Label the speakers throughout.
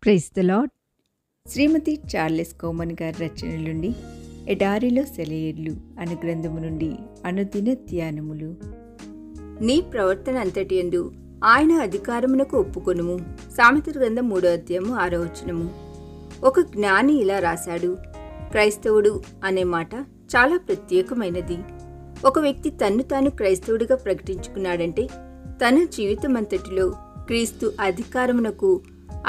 Speaker 1: Praise the Lord. Srimati Charles Cowman గారి రచనల నుండి ఎడారిలో సెలయేర్లు అను గ్రంథము నుండి అనుదిన ధ్యానములు. నీ ప్రవర్తన అంతటి యందు ఆయన అధికారమునకు ఒప్పుకొనుము. సామెతల గ్రంథం 3వ అధ్యాయము 6వ వచనము. ఒక జ్ఞాని ఇలా రాశాడు, క్రైస్తవుడు అనే మాట చాలా ప్రత్యేకమైనది. ఒక వ్యక్తి తన్ను తాను క్రైస్తవుడిగా ప్రకటించుకున్నాడంటే తన జీవితం అంతటిలో క్రీస్తు అధికారమునకు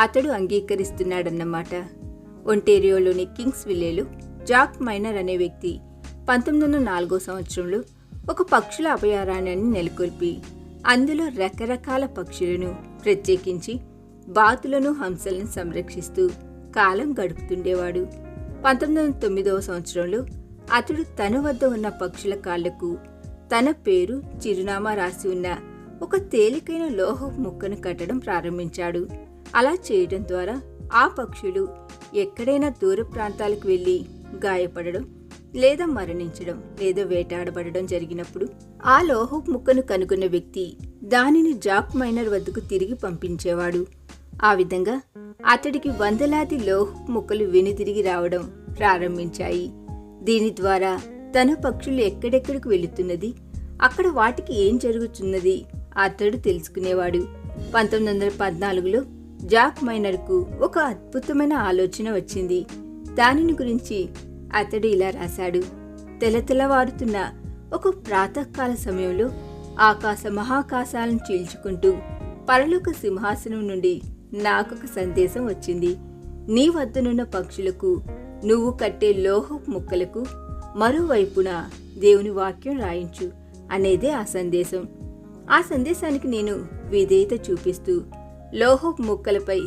Speaker 1: అతడు అంగీకరిస్తున్నాడన్నమాట. ఒంటేరియోలోని కింగ్స్ విల్లేలో జాక్ మైనర్ అనే వ్యక్తి 1904 సంవత్సరంలో ఒక పక్షుల అభయారణ్యాన్ని నెలకొల్పి అందులో రకరకాల పక్షులను, ప్రత్యేకించి బాతులను, హంసలను సంరక్షిస్తూ కాలం గడుపుతుండేవాడు. 1909 సంవత్సరంలో అతడు తన వద్ద ఉన్న పక్షుల కాళ్లకు తన పేరు, చిరునామా రాసి ఉన్న ఒక తేలికైన లోహపు ముక్కను కట్టడం ప్రారంభించాడు. అలా చేయడం ద్వారా ఆ పక్షులు ఎక్కడైనా దూర ప్రాంతాలకు వెళ్ళి గాయపడడం, లేదా మరణించడం, లేదా వేటాడబడడం జరిగినప్పుడు ఆ లోహపు ముక్కను కనుగొన్న వ్యక్తి దానిని జాక్ మైనర్ వద్దకు తిరిగి పంపించేవాడు. ఆ విధంగా అతడికి వందలాది లోహపు ముక్కలు వెనుతిరిగి రావడం ప్రారంభించాయి. దీని ద్వారా తన పక్షులు ఎక్కడెక్కడికి వెళుతున్నది, అక్కడ వాటికి ఏం జరుగుతున్నది అతడు తెలుసుకునేవాడు. 1914లో జాక్ మైనర్కు ఒక అద్భుతమైన ఆలోచన వచ్చింది. దానిని గురించి అతడు ఇలా రాశాడు, తెలతెలవారుతున్న ఒక ప్రాతకాల సమయంలో ఆకాశ మహాకాశాలను చీల్చుకుంటూ పరలోక సింహాసనం నుండి నాకొక సందేశం వచ్చింది. నీ వద్దనున్న పక్షులకు నువ్వు కట్టే లోహపు ముక్కలకు మరోవైపున దేవుని వాక్యం రాయించు అనేదే ఆ సందేశం. ఆ సందేశానికి నేను విధేయత చూపిస్తూ లోహపు ముక్కలపై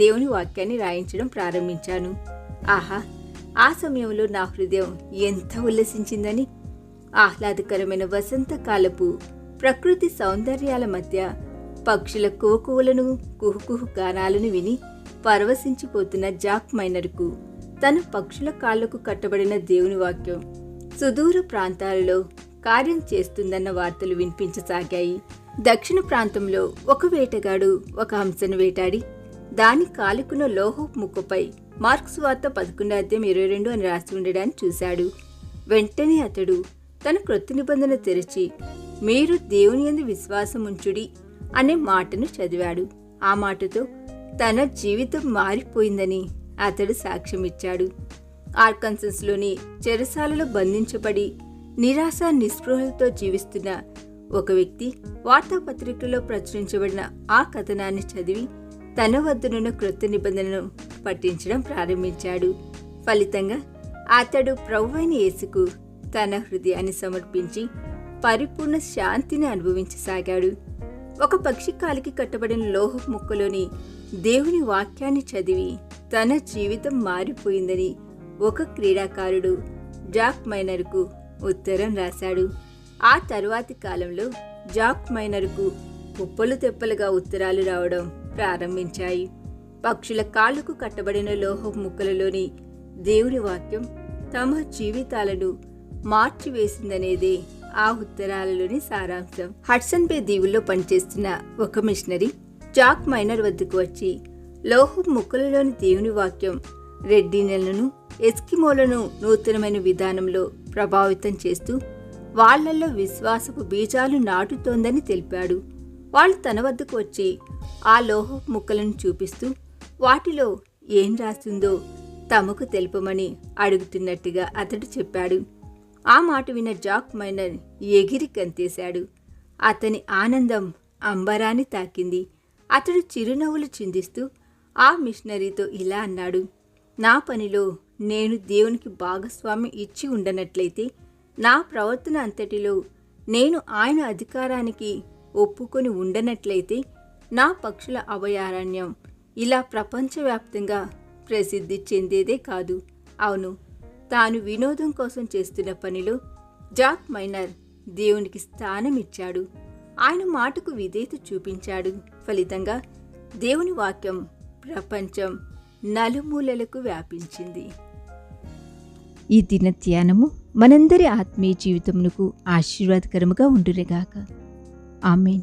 Speaker 1: దేవుని వాక్యాన్ని రాయించడం ప్రారంభించాను. ఆహా, ఆ సమయంలో నా హృదయం ఎంత ఉల్లసించిందని! ఆహ్లాదకరమైన వసంతకాలపు ప్రకృతి సౌందర్యాల మధ్య పక్షుల కోకువలను, కుహుకుహు గానాలను విని పరవశించిపోతున్న జాక్ మైనర్కు తన పక్షుల కాళ్లకు కట్టబడిన దేవుని వాక్యం సుదూర ప్రాంతాలలో కార్యం చేస్తుందన్న వార్తలు వినిపించసాగాయి. దక్షిణ ప్రాంతంలో ఒక వేటగాడు ఒక హంసను వేటాడి దాని కాలుకున్న లోహపు ముక్కపై మార్క్స్ వార్త 11:22 అని రాసి ఉండడాన్ని చూశాడు. వెంటనే అతడు తన క్రొత్త నిబంధన తెరిచి మీరు దేవుని యందు విశ్వాసం ఉంచుడి అనే మాటను చదివాడు. ఆ మాటతో తన జీవితం మారిపోయిందని అతడు సాక్ష్యమిచ్చాడు. ఆర్కన్సస్లోని చెరసాలలో బంధించబడి నిరాశ నిస్పృహలతో జీవిస్తున్న ఒక వ్యక్తి వార్తాపత్రికలో ప్రచురించబడిన ఆ కథనాన్ని చదివి తన వద్దనున్న క్రొత్త నిబంధనను పఠించడం ప్రారంభించాడు. ఫలితంగా అతడు ప్రభువైన యేసుకు తన హృదయాన్ని సమర్పించి పరిపూర్ణ శాంతిని అనుభవించసాగాడు. ఒక పక్షి కాలికి కట్టబడిన లోహపు ముక్కలోని దేవుని వాక్యాన్ని చదివి తన జీవితం మారిపోయిందని ఒక క్రీడాకారుడు జాక్ మైనర్కు ఉత్తరం రాశాడు. ఆ తరువాతి కాలంలో జాక్ మైనర్కు కుప్పలు తెప్పలుగా ఉత్తరాలు రావడం ప్రారంభించాయి. పక్షుల కాళ్లకు కట్టబడిన లోహపు ముక్కలలోని దేవుని వాక్యం తమ జీవితాలను మార్చివేసిందనేదే ఆ ఉత్తరాలలోని సారాంశం. హడ్సన్ బే దీవుల్లో పనిచేస్తున్న ఒక మిషనరీ జాక్ మైనర్ వద్దకు వచ్చి లోహపు ముక్కలలోని దేవుని వాక్యం రెడ్డినలను, ఎస్కిమోలను నూతనమైన విధానంలో ప్రభావితం చేస్తూ వాళ్లలో విశ్వాసపు బీజాలు నాటుతోందని తెలిపాడు. వాళ్ళు తన వద్దకు వచ్చి ఆ లోహపు ముక్కలను చూపిస్తూ వాటిలో ఏం రాసిందో తమకు తెలుపమని అడుగుతున్నట్టుగా అతడు చెప్పాడు. ఆ మాట విన్న జాక్ మైనర్ ఎగిరి గంతేశాడు. అతని ఆనందం అంబరాన్ని తాకింది. అతడు చిరునవ్వులు చిందిస్తూ ఆ మిషనరీతో ఇలా అన్నాడు, నా పనిలో నేను దేవునికి భాగస్వామ్యం ఇచ్చి ఉండనట్లయితే, నా ప్రవర్తన అంతటిలో నేను ఆయన అధికారానికి ఒప్పుకొని ఉండనట్లయితే, నా పక్షుల అభయారణ్యం ఇలా ప్రపంచవ్యాప్తంగా ప్రసిద్ధి చెందేదే కాదు. అవును, తాను వినోదం కోసం చేస్తున్న పనిలో జాక్ మైనర్ దేవునికి స్థానం ఇచ్చాడు. ఆయన మాటకు విధేయత చూపించాడు. ఫలితంగా దేవుని వాక్యం ప్రపంచం నలుమూలలకు వ్యాపించింది. ఈ దిన ధ్యానము మనందరి ఆత్మీయ జీవితమునకు ఆశీర్వాదకరముగా ఉండునుగాక. ఆమేన్.